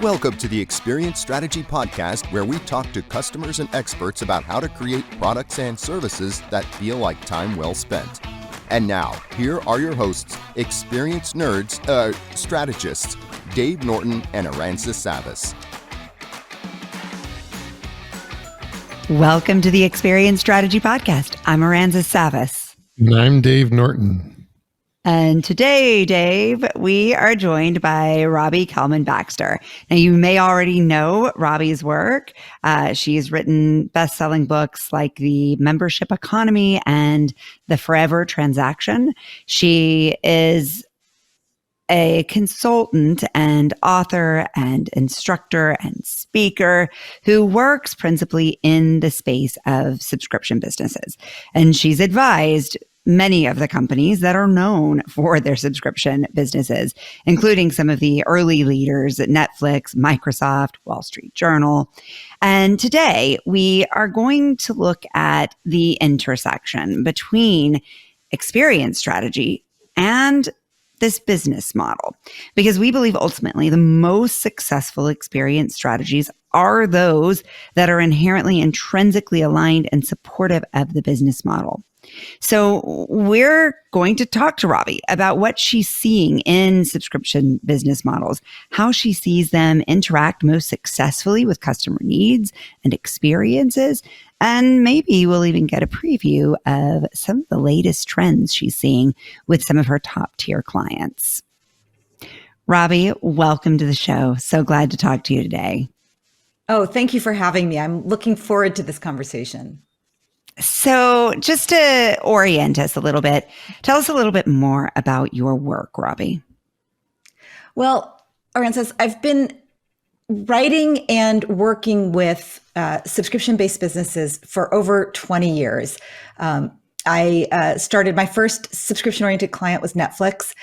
Welcome to the Experience Strategy Podcast, where we talk to customers and experts about how to create products and services that feel like time well spent. And now, here are your hosts, experienced strategists, Dave Norton and Aranza Savas. Welcome to the Experience Strategy Podcast. I'm Aranza Savas. And I'm Dave Norton. And today, Dave, we are joined by Robbie Kellman-Baxter. Now, you may already know Robbie's work. She's written best-selling books like The Membership Economy and The Forever Transaction. She is a consultant and author and instructor and speaker who works principally in the space of subscription businesses. And she's advised many of the companies that are known for their subscription businesses, including some of the early leaders at Netflix, Microsoft, Wall Street Journal. And today we are going to look at the intersection between experience strategy and this business model, because we believe ultimately the most successful experience strategies are those that are inherently intrinsically aligned and supportive of the business model. So we're going to talk to Robbie about what she's seeing in subscription business models, how she sees them interact most successfully with customer needs and experiences, and maybe we'll even get a preview of some of the latest trends she's seeing with some of her top tier clients. Robbie, welcome to the show. So glad to talk to you today. Oh, thank you for having me. I'm looking forward to this conversation. So just to orient us a little bit, tell us a little bit more about your work, Robbie. Well, Aranza, I've been writing and working with subscription-based businesses for over 20 years. I started my first subscription-oriented client was Netflix.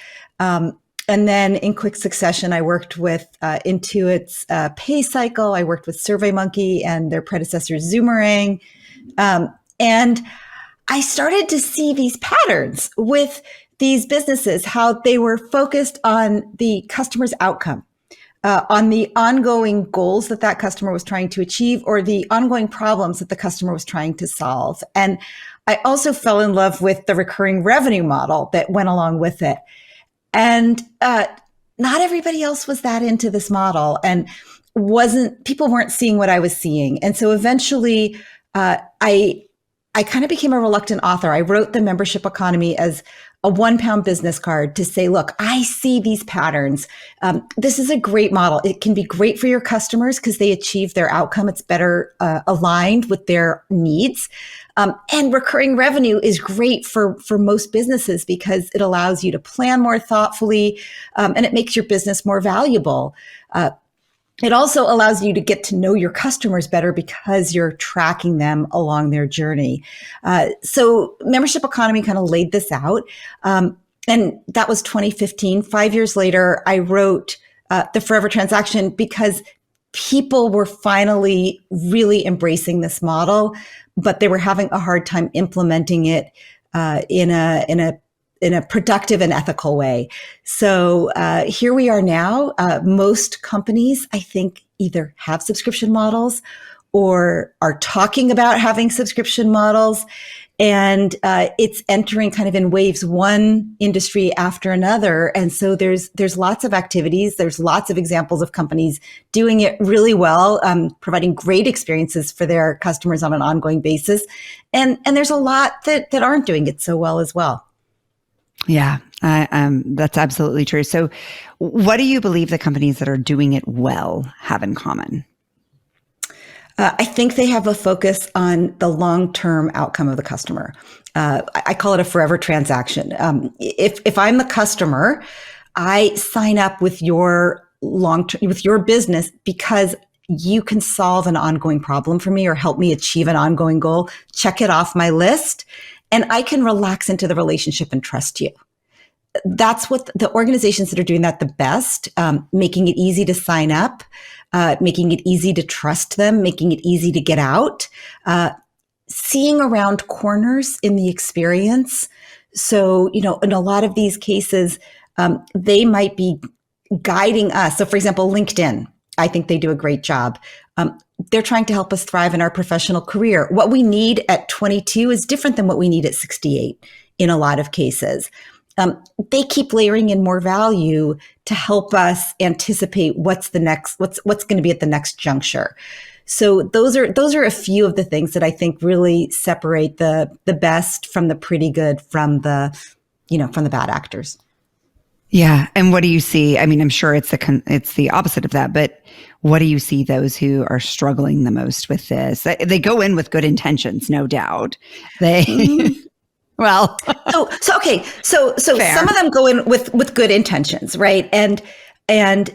And then in quick succession, I worked with Intuit's PayCycle. I worked with SurveyMonkey and their predecessor, Zoomerang. And I started to see these patterns with these businesses, how they were focused on the customer's outcome, on the ongoing goals that that customer was trying to achieve, or the ongoing problems that the customer was trying to solve. And I also fell in love with the recurring revenue model that went along with it. And not everybody else was that into this model, and people weren't seeing what I was seeing. And so eventually I kind of became a reluctant author. I wrote The Membership Economy as a £1 business card to say, look, I see these patterns. This is a great model. It can be great for your customers because they achieve their outcome. It's better aligned with their needs. And recurring revenue is great for most businesses because it allows you to plan more thoughtfully, and it makes your business more valuable. It also allows you to get to know your customers better because you're tracking them along their journey. So Membership Economy kind of laid this out. And that was 2015. 5 years later, I wrote The Forever Transaction because people were finally really embracing this model, but they were having a hard time implementing it in a productive and ethical way. So here we are now. Most companies, I think, either have subscription models or are talking about having subscription models. And it's entering kind of in waves, one industry after another. And so there's lots of activities. There's lots of examples of companies doing it really well, providing great experiences for their customers on an ongoing basis. And there's a lot that aren't doing it so well as well. Yeah, that's absolutely true. So what do you believe the companies that are doing it well have in common? I think they have a focus on the long-term outcome of the customer. I call it a forever transaction. If I'm the customer, I sign up with your business because you can solve an ongoing problem for me or help me achieve an ongoing goal, check it off my list, and I can relax into the relationship and trust you. That's what the organizations that are doing that the best, making it easy to sign up, making it easy to trust them, making it easy to get out, seeing around corners in the experience. So, in a lot of these cases, they might be guiding us. So for example, LinkedIn. I think they do a great job. They're trying to help us thrive in our professional career. What we need at 22 is different than what we need at 68 in a lot of cases. They keep layering in more value to help us anticipate what's going to be at the next juncture. So those are a few of the things that I think really separate the best from the pretty good from the bad actors. Yeah. And what do you see? I mean, I'm sure it's the opposite of that, but what do you see those who are struggling the most with this? They go in with good intentions, no doubt. Well, okay. So fair. Some of them go in with good intentions, right? And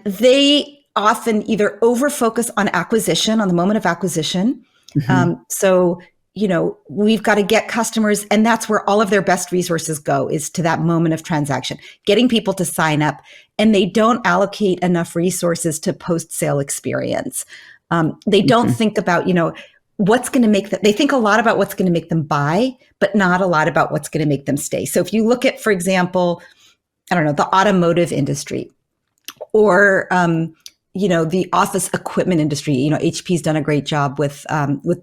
they often either over focus on acquisition, on the moment of acquisition. So we've got to get customers, and that's where all of their best resources go, is to that moment of transaction, getting people to sign up, and they don't allocate enough resources to post-sale experience. They don't think about, what's going to make them, they think a lot about what's going to make them buy, but not a lot about what's going to make them stay. So if you look at, for example, I don't know, the automotive industry or, the office equipment industry, HP's done a great job with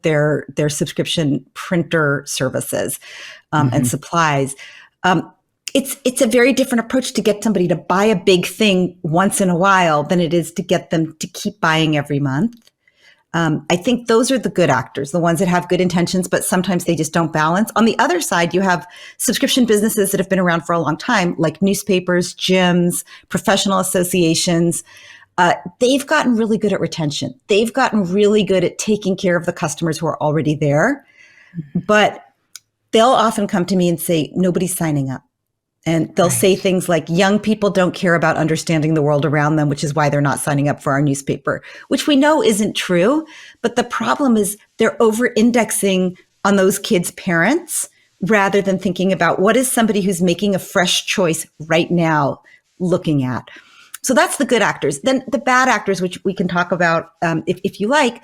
their subscription printer services and supplies. It's a very different approach to get somebody to buy a big thing once in a while than it is to get them to keep buying every month. I think those are the good actors, the ones that have good intentions, but sometimes they just don't balance. On the other side, you have subscription businesses that have been around for a long time, like newspapers, gyms, professional associations. They've gotten really good at retention. They've gotten really good at taking care of the customers who are already there. But they'll often come to me and say, nobody's signing up. And they'll say things like, young people don't care about understanding the world around them, which is why they're not signing up for our newspaper, which we know isn't true. But the problem is they're over-indexing on those kids' parents rather than thinking about what is somebody who's making a fresh choice right now looking at. So that's the good actors. Then the bad actors, which we can talk about if you like,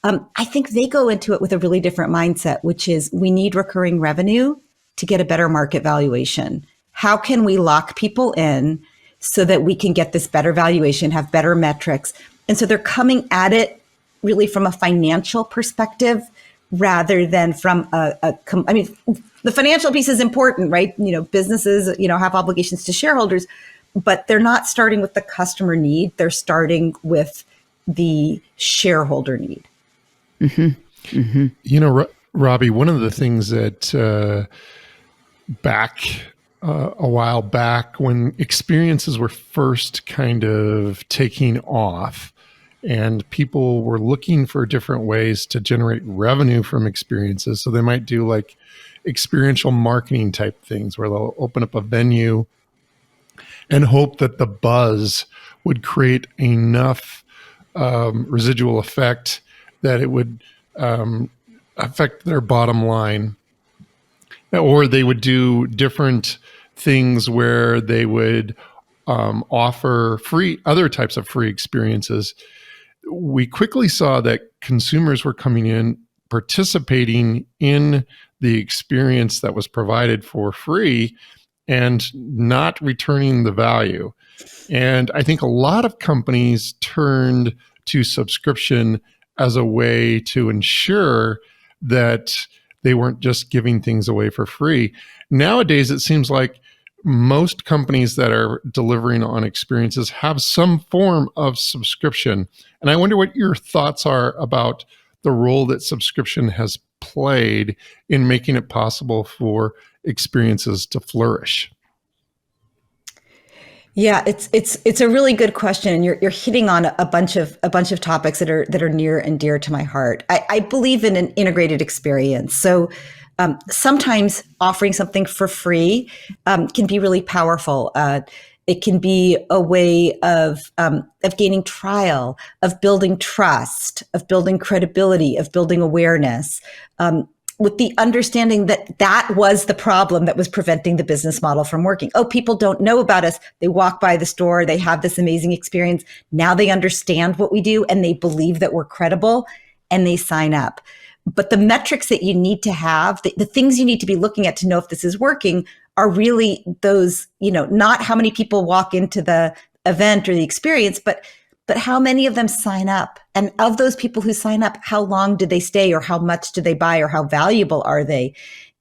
I think they go into it with a really different mindset, which is we need recurring revenue to get a better market valuation. How can we lock people in so that we can get this better valuation, have better metrics? And so they're coming at it really from a financial perspective rather than from the financial piece is important, right? Businesses, have obligations to shareholders, but they're not starting with the customer need. They're starting with the shareholder need. Robbie, one of the things that a while back when experiences were first kind of taking off and people were looking for different ways to generate revenue from experiences. So they might do like experiential marketing type things where they'll open up a venue and hope that the buzz would create enough residual effect that it would affect their bottom line. Or they would do different things where they would offer other types of free experiences. We quickly saw that consumers were coming in, participating in the experience that was provided for free and not returning the value. And I think a lot of companies turned to subscription as a way to ensure that they weren't just giving things away for free. Nowadays, it seems like most companies that are delivering on experiences have some form of subscription. And I wonder what your thoughts are about the role that subscription has played in making it possible for experiences to flourish. Yeah, it's a really good question, and you're hitting on a bunch of topics that are near and dear to my heart. I believe in an integrated experience. So sometimes offering something for free can be really powerful. It can be a way of gaining trial, of building trust, of building credibility, of building awareness. With the understanding that was the problem that was preventing the business model from working. Oh, people don't know about us. They walk by the store. They have this amazing experience. Now they understand what we do and they believe that we're credible and they sign up. But the metrics that you need to have, the things you need to be looking at to know if this is working are really those, not how many people walk into the event or the experience, but but how many of them sign up? And of those people who sign up, how long do they stay, or how much do they buy, or how valuable are they?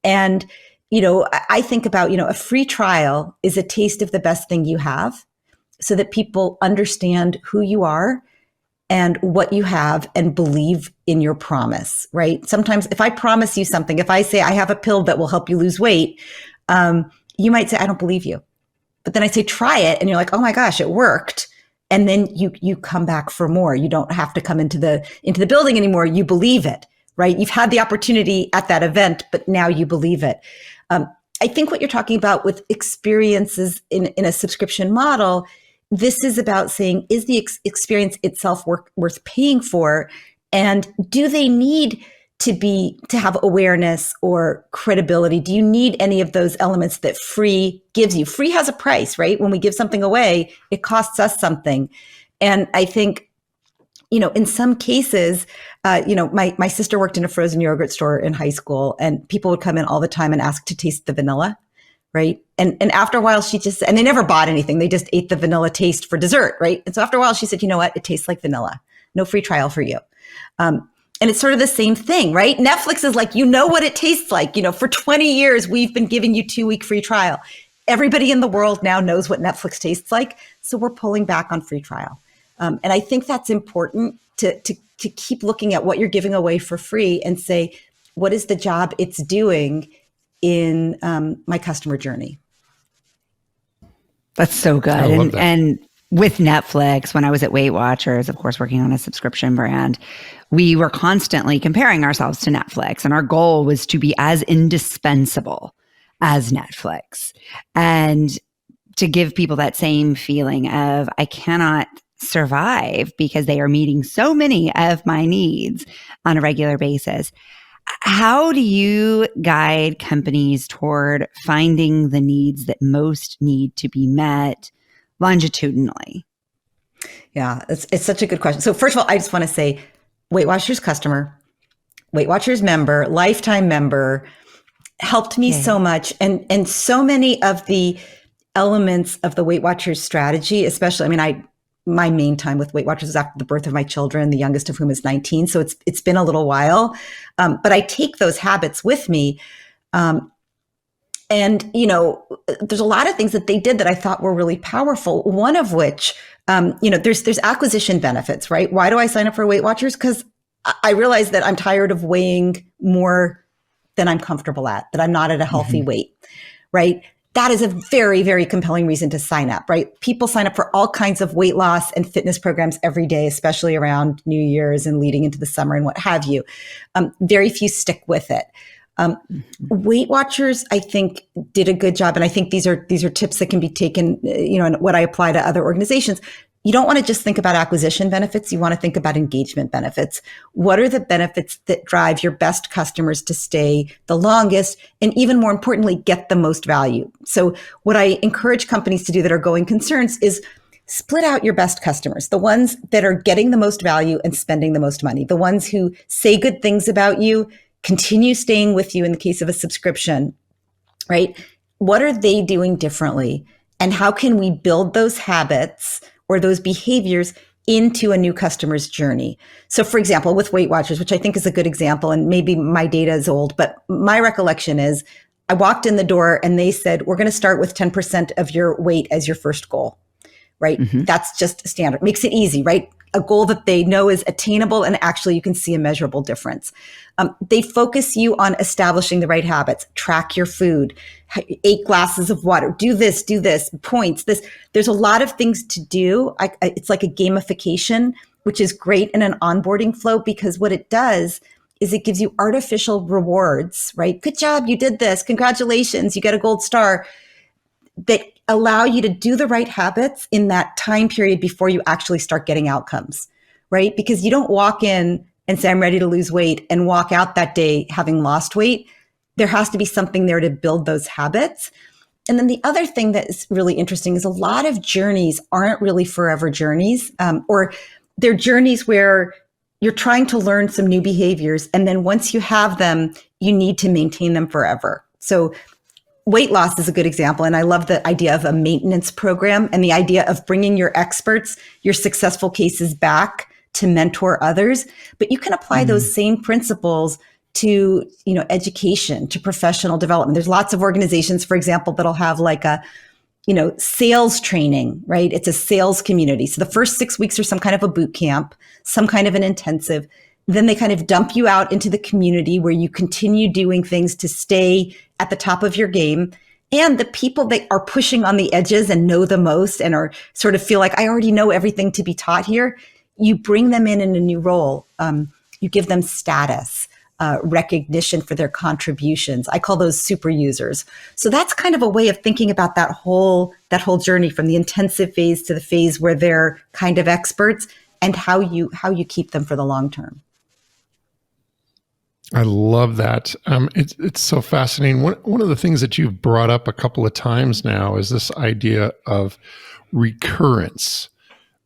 And, I think about, a free trial is a taste of the best thing you have, so that people understand who you are and what you have and believe in your promise, right? Sometimes if I promise you something, if I say I have a pill that will help you lose weight, you might say, I don't believe you. But then I say, try it. And you're like, oh my gosh, it worked. And then you come back for more. You don't have to come into the building anymore. You believe it, right? You've had the opportunity at that event, but now you believe it. I think what you're talking about with experiences in a subscription model, this is about saying, is the experience itself worth paying for? And do they need to have awareness or credibility? Do you need any of those elements that free gives you? Free has a price, right? When we give something away, it costs us something. And I think, in some cases, my sister worked in a frozen yogurt store in high school, and people would come in all the time and ask to taste the vanilla. Right. And after a while, and they never bought anything. They just ate the vanilla taste for dessert. Right. And so after a while, she said, you know what? It tastes like vanilla. No free trial for you. And it's sort of the same thing, right? Netflix is like, what it tastes like. For 20 years, we've been giving you 2-week free trial. Everybody in the world now knows what Netflix tastes like. So we're pulling back on free trial. And I think that's important to keep looking at what you're giving away for free and say, what is the job it's doing in my customer journey? That's so good. I love that. And with Netflix, when I was at Weight Watchers, of course, working on a subscription brand, we were constantly comparing ourselves to Netflix. And our goal was to be as indispensable as Netflix, and to give people that same feeling of, I cannot survive because they are meeting so many of my needs on a regular basis. How do you guide companies toward finding the needs that most need to be met longitudinally? Yeah, it's such a good question. So first of all, I just want to say, Weight Watchers customer, Weight Watchers member, lifetime member, helped me so much. And so many of the elements of the Weight Watchers strategy, especially, my main time with Weight Watchers is after the birth of my children, the youngest of whom is 19. So it's been a little while. But I take those habits with me. And, there's a lot of things that they did that I thought were really powerful. One of which, there's acquisition benefits, right? Why do I sign up for Weight Watchers? Because I realize that I'm tired of weighing more than I'm comfortable at, that I'm not at a healthy weight, right? That is a very, very compelling reason to sign up, right? People sign up for all kinds of weight loss and fitness programs every day, especially around New Year's and leading into the summer and what have you. Very few stick with it. Weight Watchers, I think, did a good job. And I think these are tips that can be taken, and what I apply to other organizations. You don't want to just think about acquisition benefits. You want to think about engagement benefits. What are the benefits that drive your best customers to stay the longest, and even more importantly, get the most value? So what I encourage companies to do that are going concerns is split out your best customers, the ones that are getting the most value and spending the most money, the ones who say good things about you, continue staying with you in the case of a subscription, right? What are they doing differently? And how can we build those habits or those behaviors into a new customer's journey? So for example, with Weight Watchers, which I think is a good example, and maybe my data is old, but my recollection is I walked in the door and they said, we're going to start with 10% of your weight as your first goal, right? That's just standard. Makes it easy, right? A goal that they know is attainable and actually you can see a measurable difference. They focus you on establishing the right habits, track your food, 8 glasses of water, do this, points, this. There's a lot of things to do. It's like a gamification, which is great in an onboarding flow, because what it does is it gives you artificial rewards, right? Good job, you did this. Congratulations, you get a gold star, that allow you to do the right habits in that time period before you actually start getting outcomes, right? Because you don't walk in and say, I'm ready to lose weight, and walk out that day having lost weight. There has to be something there to build those habits. And then the other thing that is really interesting is a lot of journeys aren't really forever journeys, or they're journeys where you're trying to learn some new behaviors. And then once you have them, you need to maintain them forever. So weight loss is a good example. And I love the idea of a maintenance program and the idea of bringing your experts, your successful cases back to mentor others. But you can apply those same principles to, education, to professional development. There's lots of organizations, for example, that'll have like a, sales training, right? It's a sales community. So the first 6 weeks are some kind of a boot camp, some kind of an intensive. Then they kind of dump you out into the community where you continue doing things to stay at the top of your game. And the people that are pushing on the edges and know the most and are sort of feel like, I already know everything to be taught here, you bring them in a new role. You give them status, recognition for their contributions. I call those super users. So that's kind of a way of thinking about that whole journey from the intensive phase to the phase where they're kind of experts, and how you keep them for the long term. I love that. It's so fascinating. One of the things that you've brought up a couple of times now is this idea of recurrence,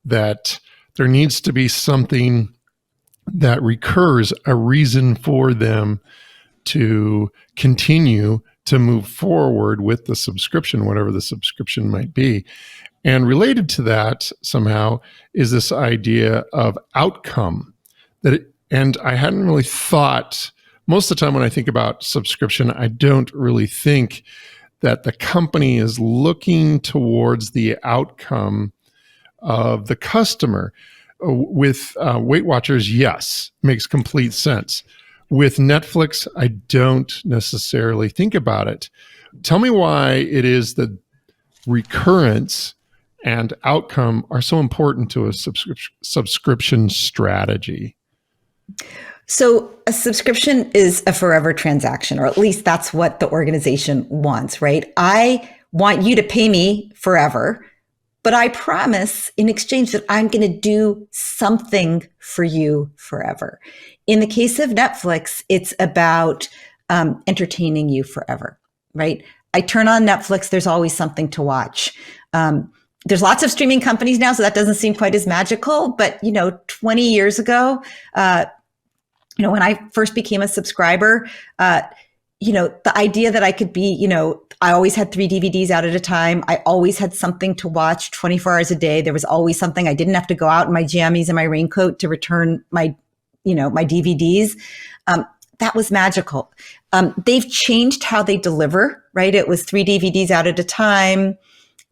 that there needs to be something that recurs, a reason for them to continue to move forward with the subscription, whatever the subscription might be. And related to that somehow is this idea of outcome and I hadn't really thought, most of the time when I think about subscription, I don't really think that the company is looking towards the outcome of the customer. With Weight Watchers, yes, makes complete sense. With Netflix, I don't necessarily think about it. Tell me why it is that recurrence and outcome are so important to a subscription strategy. So a subscription is a forever transaction, or at least that's what the organization wants, right? I want you to pay me forever, but I promise in exchange that I'm going to do something for you forever. In the case of Netflix, it's about entertaining you forever, right? I turn on Netflix, there's always something to watch. There's lots of streaming companies now, so that doesn't seem quite as magical. But, 20 years ago, when I first became a subscriber, the idea that I could be, I always had 3 DVDs out at a time. I always had something to watch 24 hours a day. There was always something. I didn't have to go out in my jammies and my raincoat to return my DVDs. That was magical. They've changed how they deliver, right? It was 3 DVDs out at a time,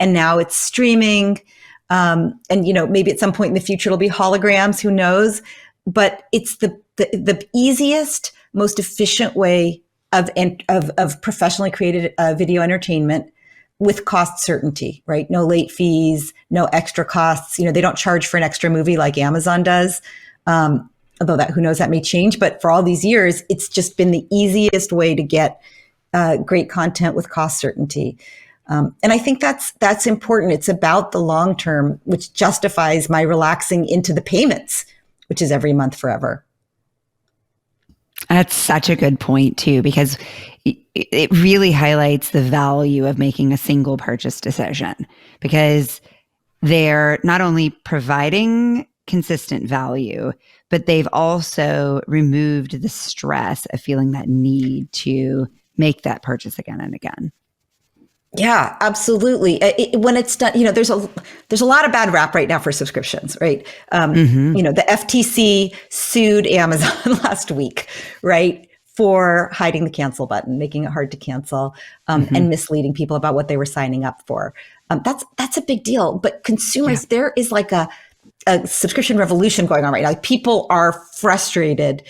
and now it's streaming. And maybe at some point in the future, it'll be holograms, who knows? But it's the easiest, most efficient way of professionally created video entertainment with cost certainty, right? No late fees, no extra costs. They don't charge for an extra movie like Amazon does. Although who knows, that may change. But for all these years, it's just been the easiest way to get great content with cost certainty. And I think that's important. It's about the long term, which justifies my relaxing into the payments, which is every month forever. That's such a good point too, because it really highlights the value of making a single purchase decision, because they're not only providing consistent value, but they've also removed the stress of feeling that need to make that purchase again and again. Yeah, absolutely. When it's done, there's a lot of bad rap right now for subscriptions, right? The FTC sued Amazon last week, right, for hiding the cancel button, making it hard to cancel, and misleading people about what they were signing up for. That's a big deal. But consumers, there is like a subscription revolution going on right now. Like, people are frustrated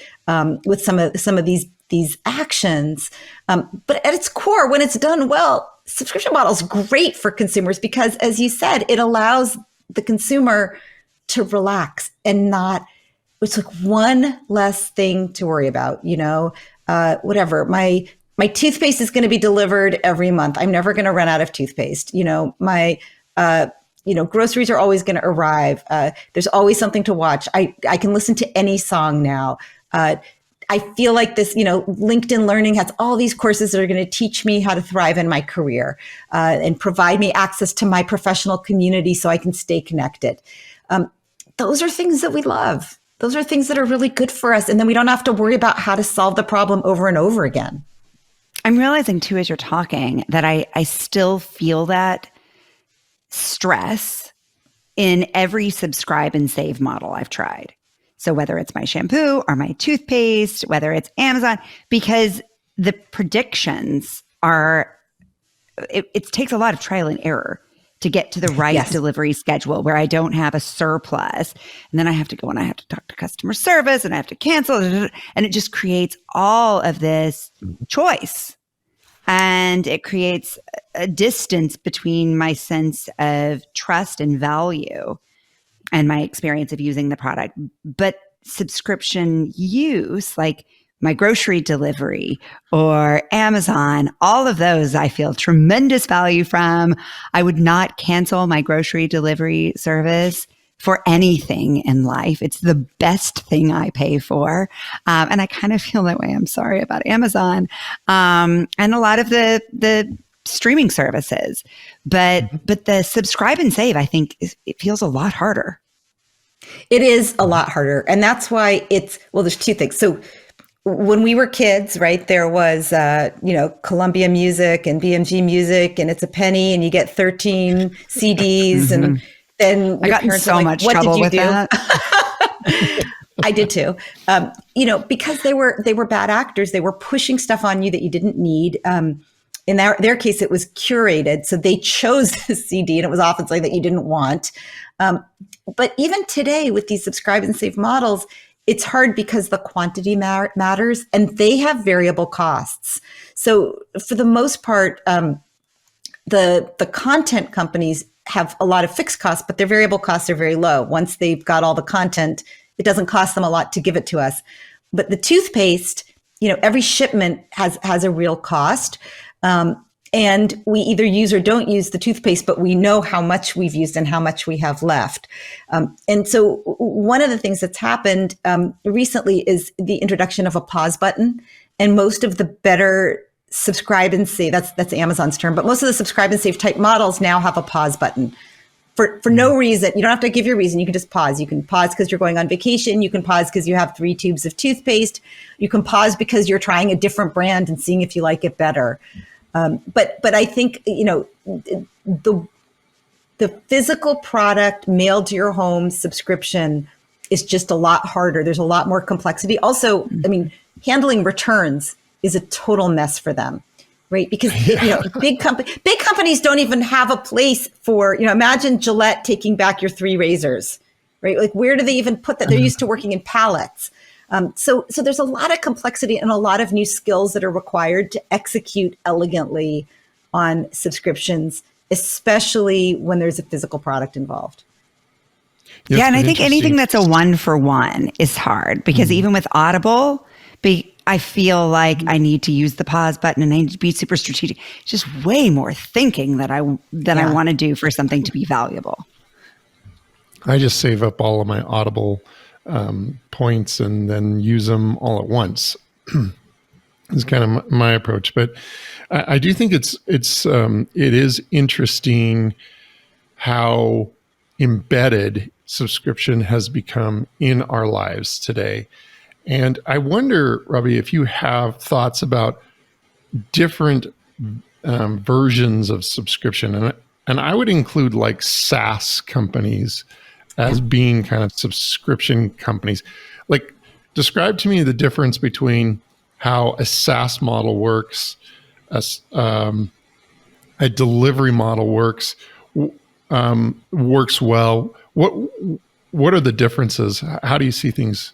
with some of these actions. But at its core, when it's done well, subscription model is great for consumers because, as you said, it allows the consumer to relax and it's like one less thing to worry about, whatever. My toothpaste is going to be delivered every month. I'm never going to run out of toothpaste. My groceries are always going to arrive. There's always something to watch. I can listen to any song now. I feel like this, LinkedIn Learning has all these courses that are going to teach me how to thrive in my career and provide me access to my professional community so I can stay connected. Those are things that we love. Those are things that are really good for us. And then we don't have to worry about how to solve the problem over and over again. I'm realizing too, as you're talking, that I still feel that stress in every subscribe and save model I've tried. So whether it's my shampoo or my toothpaste, whether it's Amazon, because the predictions are, it takes a lot of trial and error to get to the right delivery schedule where I don't have a surplus. And then I have to go and I have to talk to customer service and I have to cancel. And it just creates all of this choice. And it creates a distance between my sense of trust and value and my experience of using the product. But subscription use, like my grocery delivery or Amazon, all of those I feel tremendous value from. I would not cancel my grocery delivery service for anything in life. It's the best thing I pay for. And I kind of feel that way. I'm sorry about Amazon and a lot of the streaming services. But the subscribe and save, I think it feels a lot harder. It is a lot harder. And that's why there's two things. So when we were kids, right, there was, Columbia Music and BMG Music, and it's a penny and you get 13 CDs. And then I got in so much trouble with that. I did too. Because they were bad actors. They were pushing stuff on you that you didn't need. In their case, it was curated. So they chose the CD and it was often something that you didn't want. But even today with these subscribe and save models, it's hard because the quantity matters and they have variable costs. So for the most part, the content companies have a lot of fixed costs, but their variable costs are very low. Once they've got all the content, it doesn't cost them a lot to give it to us. But the toothpaste, every shipment has a real cost. And we either use or don't use the toothpaste, but we know how much we've used and how much we have left. And so one of the things that's happened recently is the introduction of a pause button. And most of the better subscribe and save, that's Amazon's term, but most of the subscribe and save type models now have a pause button. For no reason. You don't have to give your reason. You can just pause. You can pause because you're going on vacation. You can pause because you have 3 tubes of toothpaste. You can pause because you're trying a different brand and seeing if you like it better. But I think, the physical product mailed to your home subscription is just a lot harder. There's a lot more complexity. Also, handling returns is a total mess for them, right? Because, big companies don't even have a place for, imagine Gillette taking back your 3 razors, right? Like, where do they even put that? They're used to working in pallets. So there's a lot of complexity and a lot of new skills that are required to execute elegantly on subscriptions, especially when there's a physical product involved. Yeah, and I think anything that's a 1-for-1 is hard because even with Audible, I feel like I need to use the pause button and I need to be super strategic. It's just way more thinking that I want to do for something to be valuable. I just save up all of my Audible points and then use them all at once. It's kind of my approach, but I do think it is interesting how embedded subscription has become in our lives today. And I wonder, Robbie, if you have thoughts about different versions of subscription, and I would include like SaaS companies as being kind of subscription companies. Like, describe to me the difference between how a SaaS model works, a delivery model works well. What are the differences? How do you see things?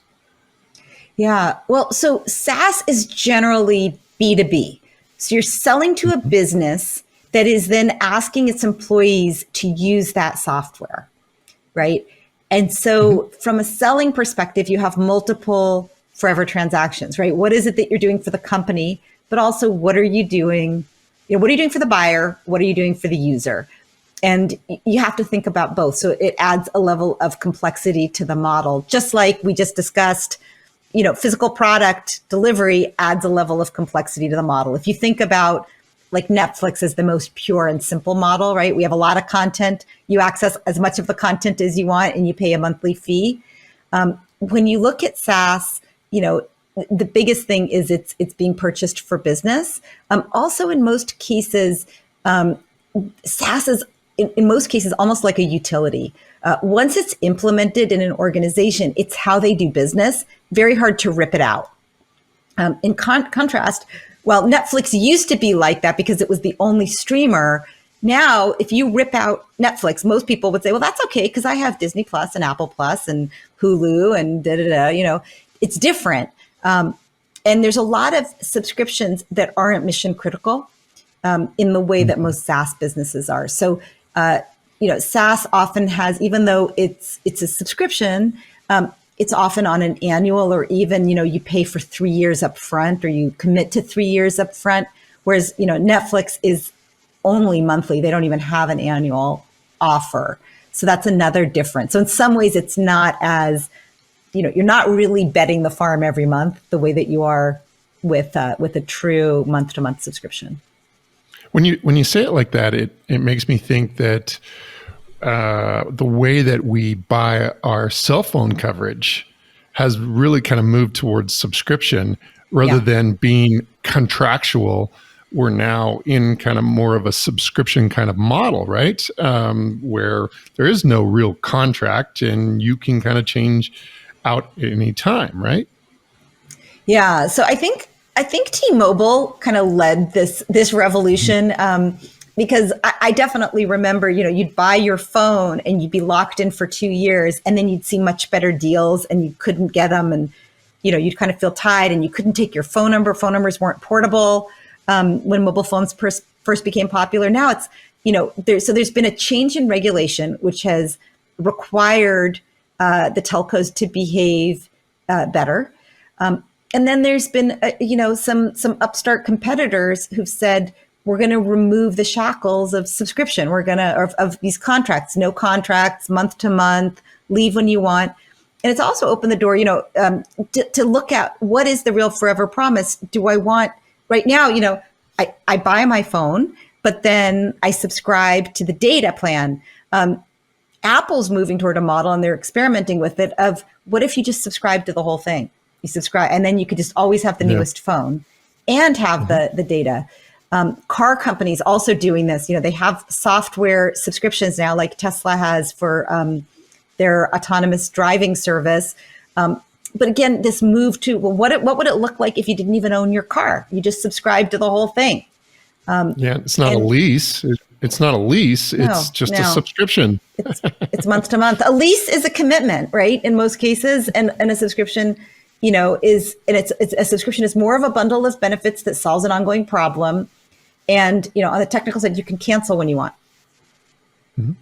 Yeah, well, so SaaS is generally B2B. So you're selling to a business that is then asking its employees to use that software, right? And so from a selling perspective, you have multiple forever transactions, right? What is it that you're doing for the company? But also, what are you doing? What are you doing for the buyer? What are you doing for the user? And you have to think about both. So it adds a level of complexity to the model. Just like we just discussed, physical product delivery adds a level of complexity to the model. If you think about like Netflix is the most pure and simple model, right? We have a lot of content. You access as much of the content as you want and you pay a monthly fee. When you look at SaaS, the biggest thing is it's being purchased for business. Also, in most cases, SaaS is in most cases almost like a utility. Once it's implemented in an organization, it's how they do business. Very hard to rip it out. In contrast, well, Netflix used to be like that because it was the only streamer. Now, if you rip out Netflix, most people would say, well, that's okay because I have Disney Plus and Apple Plus and Hulu and it's different. And there's a lot of subscriptions that aren't mission critical in the way that most SaaS businesses are. So, SaaS often has, even though it's a subscription, it's often on an annual or even, you pay for 3 years up front or you commit to 3 years up front. Whereas, Netflix is only monthly. They don't even have an annual offer. So that's another difference. So in some ways, it's not as, you're not really betting the farm every month the way that you are with a true month-to-month subscription. When you say it like that, it makes me think that the way that we buy our cell phone coverage has really kind of moved towards subscription rather than being contractual. We're now in kind of more of a subscription kind of model, right? Where there is no real contract and you can kind of change out at any time, right? Yeah. So I think T-Mobile kind of led this revolution because I definitely remember, you'd buy your phone and you'd be locked in for 2 years and then you'd see much better deals and you couldn't get them. And, you'd kind of feel tied and you couldn't take your phone number. Phone numbers weren't portable when mobile phones first became popular. Now it's, there's been a change in regulation, which has required the telcos to behave better. And then there's been, some upstart competitors who've said, we're going to remove the shackles of subscription. We're going to, of these contracts, no contracts, month to month, leave when you want. And it's also opened the door, to look at what is the real forever promise. Do I want, right now, I buy my phone, but then I subscribe to the data plan. Apple's moving toward a model and they're experimenting with it of what if you just subscribe to the whole thing? You subscribe and then you could just always have the newest phone and have the data. Car companies also doing this. They have software subscriptions now like Tesla has for their autonomous driving service. But again, this move to, well, what would it look like if you didn't even own your car? You just subscribe to the whole thing. It's not a lease. It's not a lease. It's just a subscription. It's month to month. A lease is a commitment, right? In most cases, and a subscription, it's a subscription is more of a bundle of benefits that solves an ongoing problem. And, on the technical side, you can cancel when you want. Mm-hmm.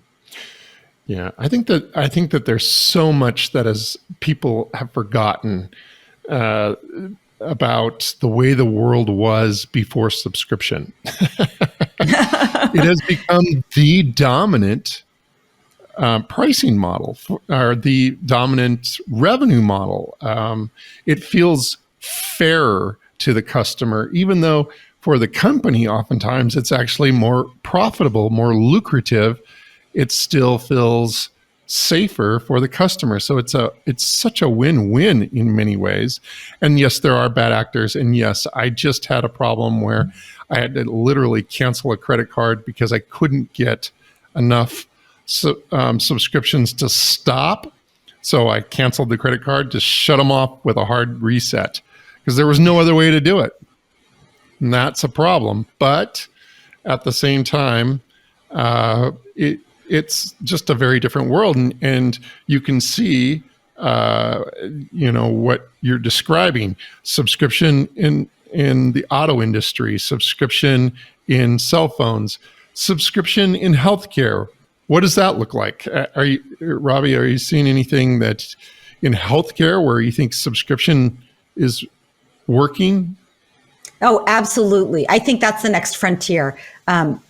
Yeah, I think that there's so much that as people have forgotten about the way the world was before subscription. It has become the dominant pricing model or the dominant revenue model. It feels fairer to the customer, even though for the company, oftentimes it's actually more profitable, more lucrative. It still feels safer for the customer. So it's such a win-win in many ways. And yes, there are bad actors. And yes, I just had a problem where I had to literally cancel a credit card because I couldn't get enough subscriptions to stop. So I canceled the credit card, just shut them off with a hard reset because there was no other way to do it. And that's a problem. But at the same time, it's just a very different world. And you can see, what you're describing, subscription in the auto industry, subscription in cell phones, subscription in healthcare. What does that look like? Robbie, are you seeing anything that in healthcare where you think subscription is working? Oh, absolutely. I think that's the next frontier. Our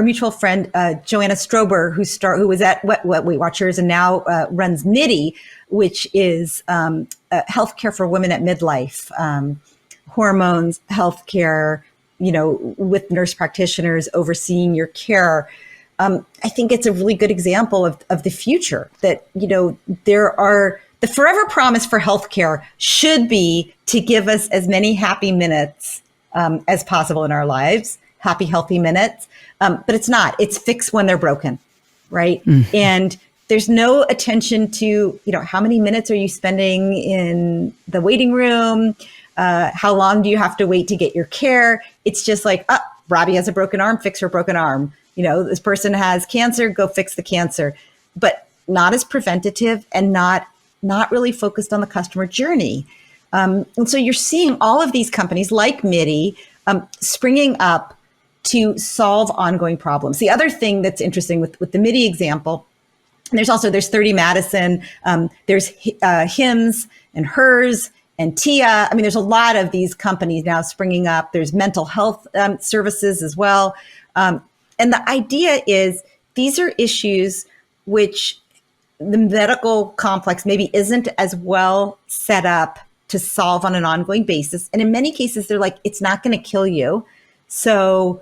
mutual friend, Joanna Strober, who was at Weight Watchers and now runs MIDI, which is healthcare for women at midlife, hormones, healthcare, with nurse practitioners overseeing your care. I think it's a really good example of the future that, there are the forever promise for healthcare should be to give us as many happy minutes as possible in our lives, happy, healthy minutes. But it's not. It's fix when they're broken, right? And there's no attention to, how many minutes are you spending in the waiting room? How long do you have to wait to get your care? It's just like, Robbie has a broken arm, fix her broken arm. This person has cancer, go fix the cancer. But not as preventative and not really focused on the customer journey. And so you're seeing all of these companies like MIDI springing up to solve ongoing problems. The other thing that's interesting with the MIDI example, there's 30 Madison, there's HIMSS and HERS and TIA. I mean, there's a lot of these companies now springing up. There's mental health services as well. And the idea is these are issues which the medical complex maybe isn't as well set up to solve on an ongoing basis. And in many cases, they're like, it's not going to kill you. So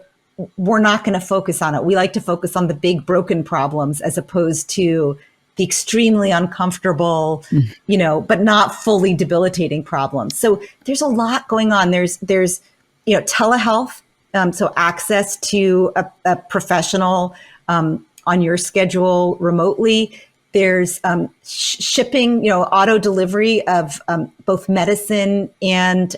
we're not going to focus on it. We like to focus on the big broken problems as opposed to the extremely uncomfortable, but not fully debilitating problems. So there's a lot going on. There's telehealth. So access to a professional on your schedule remotely. There's shipping, auto delivery of both medicine and,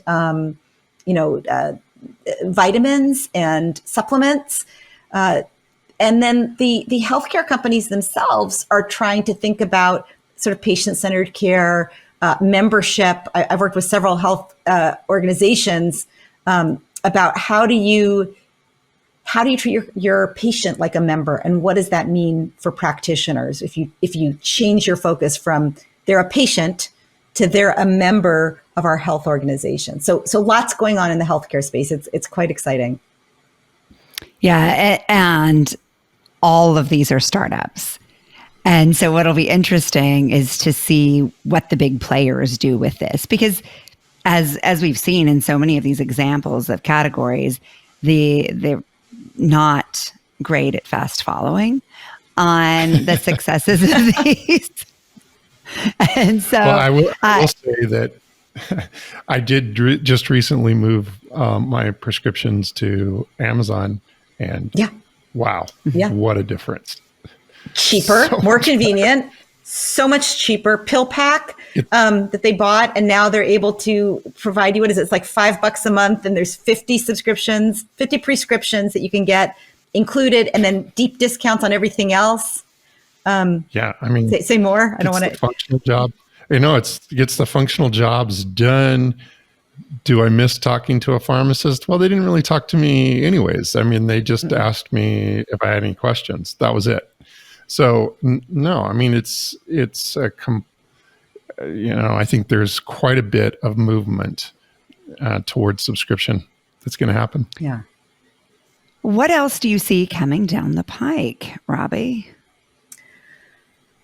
vitamins and supplements. And then the healthcare companies themselves are trying to think about sort of patient-centered care, membership. I've worked with several health organizations about how do you treat your patient like a member, and what does that mean for practitioners if you change your focus from they're a patient to they're a member of our health organization. So lots going on in the healthcare space. It's quite exciting. Yeah, and all of these are startups. And so what'll be interesting is to see what the big players do with this, because as we've seen in so many of these examples of categories, they're not great at fast following on the successes of these. And so I will say that I did just recently move my prescriptions to Amazon, and wow, what a difference. Cheaper, more convenient, so much cheaper. PillPack that they bought, and now they're able to provide you, it's like $5 a month, and there's 50 prescriptions that you can get included, and then deep discounts on everything else. Say more. I don't want to. Functional job. It gets the functional jobs done. Do I miss talking to a pharmacist? Well, they didn't really talk to me anyways. I mean, they just asked me if I had any questions. That was it. So no, I mean, I think there's quite a bit of movement towards subscription that's going to happen. Yeah. What else do you see coming down the pike, Robbie?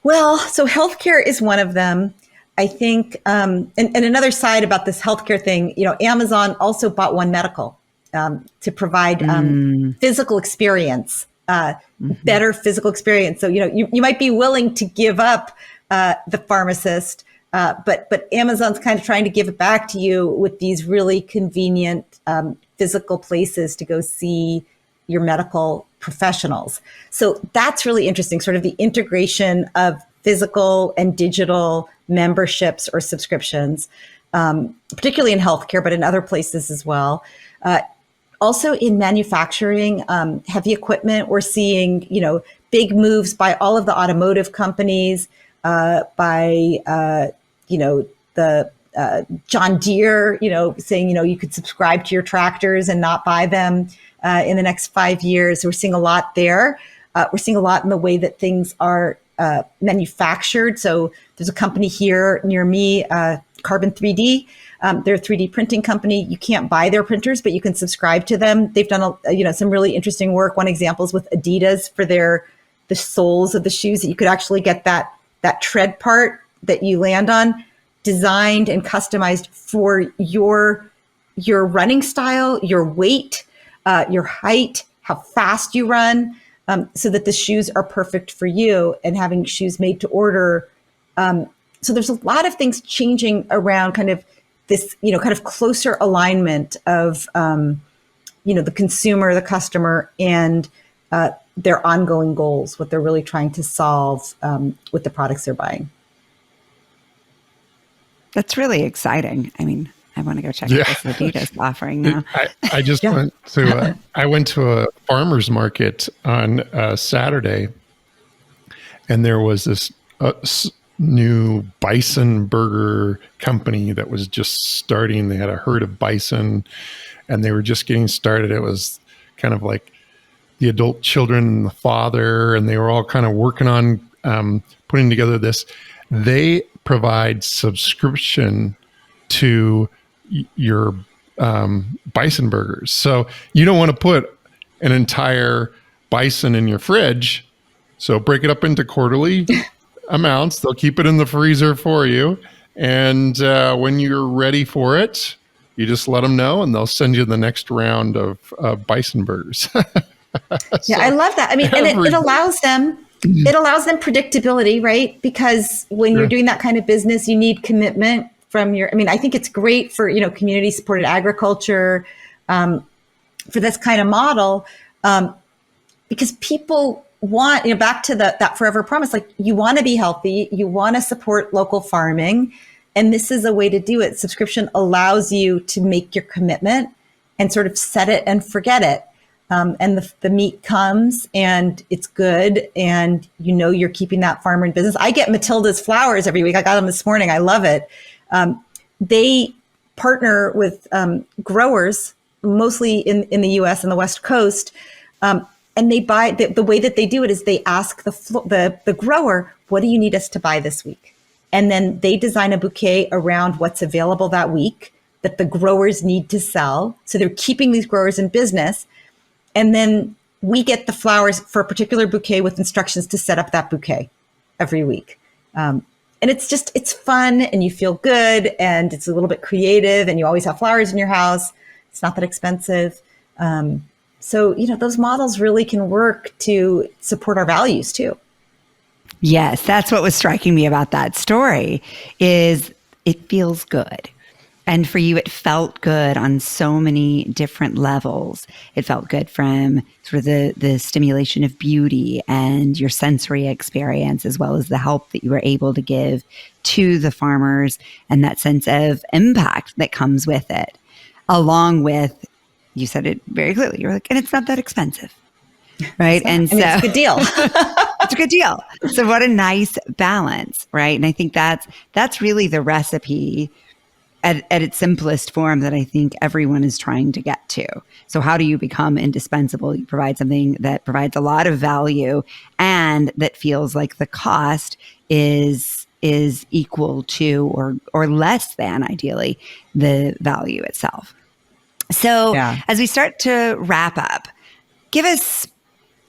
Well, so healthcare is one of them. I think, and another side about this healthcare thing, Amazon also bought One Medical to provide physical experience, better physical experience. So, you might be willing to give up the pharmacist, but Amazon's kind of trying to give it back to you with these really convenient physical places to go see your medical professionals. So that's really interesting, sort of the integration of physical and digital memberships or subscriptions, particularly in healthcare, but in other places as well. Also in manufacturing, heavy equipment, we're seeing, big moves by all of the automotive companies, by the John Deere, saying, you could subscribe to your tractors and not buy them in the next 5 years. So we're seeing a lot there. We're seeing a lot in the way that things are manufactured. So there's a company here near me, Carbon 3D. They're a 3D printing company. You can't buy their printers, but you can subscribe to them. They've done some really interesting work. One example is with Adidas for the soles of the shoes, that you could actually get that tread part that you land on designed and customized for your running style, your weight, your height, how fast you run, so that the shoes are perfect for you, and having shoes made to order So there's a lot of things changing around kind of this, kind of closer alignment of, the consumer, the customer, and their ongoing goals, what they're really trying to solve with the products they're buying. That's really exciting. I mean, I want to go check out this Adidas offering now. I just went to I went to a farmer's market on Saturday, and there was this new bison burger company that was just starting. They had a herd of bison, and they were just getting started. It was kind of like the adult children and the father, and they were all kind of working on putting together this. They provide subscription to your bison burgers. So you don't want to put an entire bison in your fridge. So break it up into quarterly amounts. They'll keep it in the freezer for you. And when you're ready for it, you just let them know and they'll send you the next round of bison burgers. Yeah, I love that. I mean, and it allows them predictability, right? Because when you're doing that kind of business, you need commitment from I think it's great for, community supported agriculture, for this kind of model, because people want, back to that forever promise, like you want to be healthy, you want to support local farming. And this is a way to do it. Subscription allows you to make your commitment and sort of set it and forget it. And the meat comes and it's good. And you're keeping that farmer in business. I get Matilda's flowers every week. I got them this morning. I love it. They partner with growers, mostly in the US and the West Coast. And they buy, the way that they do it is they ask the grower, what do you need us to buy this week? And then they design a bouquet around what's available that week that the growers need to sell. So they're keeping these growers in business. And then we get the flowers for a particular bouquet with instructions to set up that bouquet every week. And it's fun and you feel good and it's a little bit creative and you always have flowers in your house. It's not that expensive. So, those models really can work to support our values too. Yes, that's what was striking me about that story is it feels good. And for you, it felt good on so many different levels. It felt good from sort of the stimulation of beauty and your sensory experience, as well as the help that you were able to give to the farmers and that sense of impact that comes with it, along with, you said it very clearly, you're like, and it's not that expensive. Right. And so it's a good deal. It's a good deal. So what a nice balance. Right. And I think that's really the recipe at its simplest form that I think everyone is trying to get to. So how do you become indispensable? You provide something that provides a lot of value and that feels like the cost is equal to or less than, ideally, the value itself. So as we start to wrap up, give us,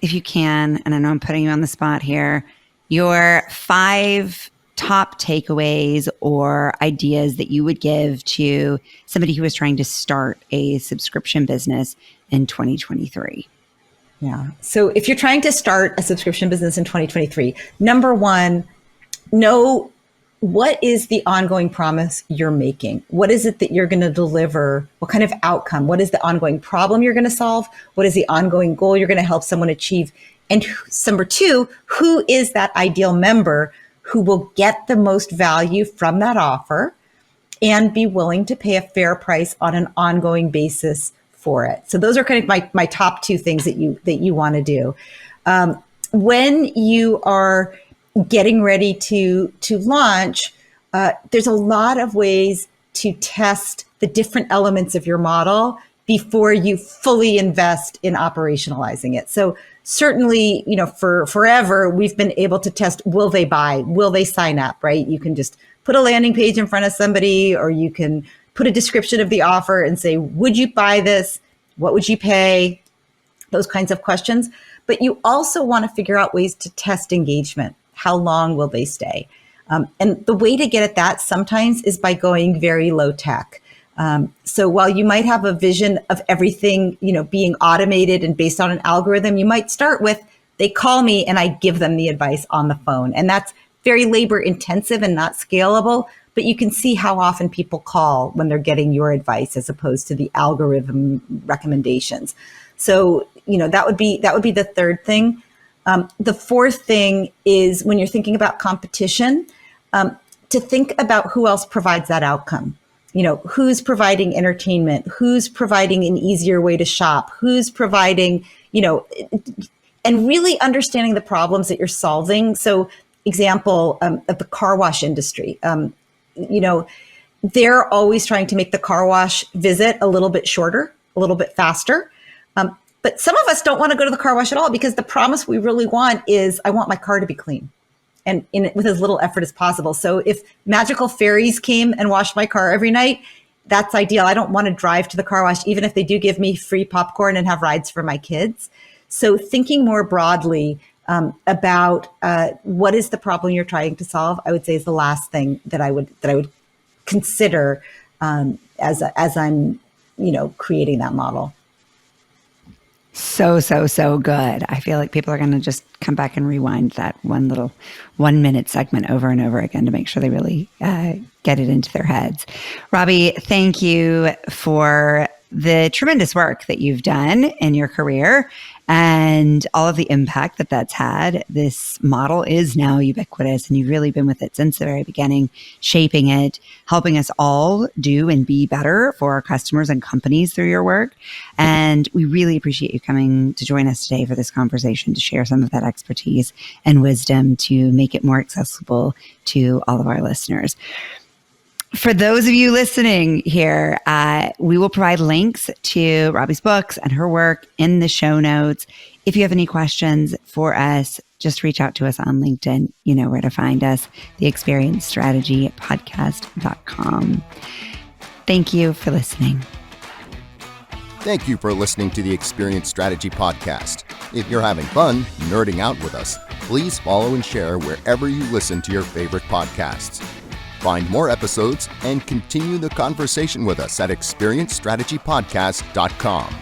if you can, and I know I'm putting you on the spot here, your 5 top takeaways or ideas that you would give to somebody who is trying to start a subscription business in 2023? Yeah. So if you're trying to start a subscription business in 2023, number one, know what is the ongoing promise you're making? What is it that you're going to deliver? What kind of outcome? What is the ongoing problem you're going to solve? What is the ongoing goal you're going to help someone achieve? And number two, who is that ideal member who will get the most value from that offer and be willing to pay a fair price on an ongoing basis for it? So those are kind of my top 2 things that you want to do. When you are getting ready to launch, there's a lot of ways to test the different elements of your model before you fully invest in operationalizing it. So certainly, for forever, we've been able to test, will they buy? Will they sign up, right? You can just put a landing page in front of somebody, or you can put a description of the offer and say, would you buy this? What would you pay? Those kinds of questions. But you also want to figure out ways to test engagement. How long will they stay? And the way to get at that sometimes is by going very low tech. So while you might have a vision of everything, being automated and based on an algorithm, you might start with, they call me and I give them the advice on the phone. And that's very labor intensive and not scalable, but you can see how often people call when they're getting your advice as opposed to the algorithm recommendations. So, that would be the third thing. The fourth thing is when you're thinking about competition, to think about who else provides that outcome. Who's providing entertainment, who's providing an easier way to shop, who's providing, and really understanding the problems that you're solving. So example of the car wash industry, they're always trying to make the car wash visit a little bit shorter, a little bit faster. But some of us don't want to go to the car wash at all because the promise we really want is, I want my car to be clean and with as little effort as possible. So if magical fairies came and washed my car every night, that's ideal. I don't want to drive to the car wash, even if they do give me free popcorn and have rides for my kids. So thinking more broadly about what is the problem you're trying to solve, I would say is the last thing that I would consider as I'm creating that model. So good. I feel like people are going to just come back and rewind that 1 minute segment over and over again to make sure they really get it into their heads. Robbie, thank you for the tremendous work that you've done in your career and all of the impact that that's had. This model is now ubiquitous, and you've really been with it since the very beginning, shaping it, helping us all do and be better for our customers and companies through your work. And we really appreciate you coming to join us today for this conversation, to share some of that expertise and wisdom to make it more accessible to all of our listeners. For those of you listening here, we will provide links to Robbie's books and her work in the show notes. If you have any questions for us, just reach out to us on LinkedIn. You know where to find us, theexperiencestrategypodcast.com. Thank you for listening. Thank you for listening to the Experience Strategy Podcast. If you're having fun nerding out with us, please follow and share wherever you listen to your favorite podcasts. Find more episodes and continue the conversation with us at experiencestrategypodcast.com.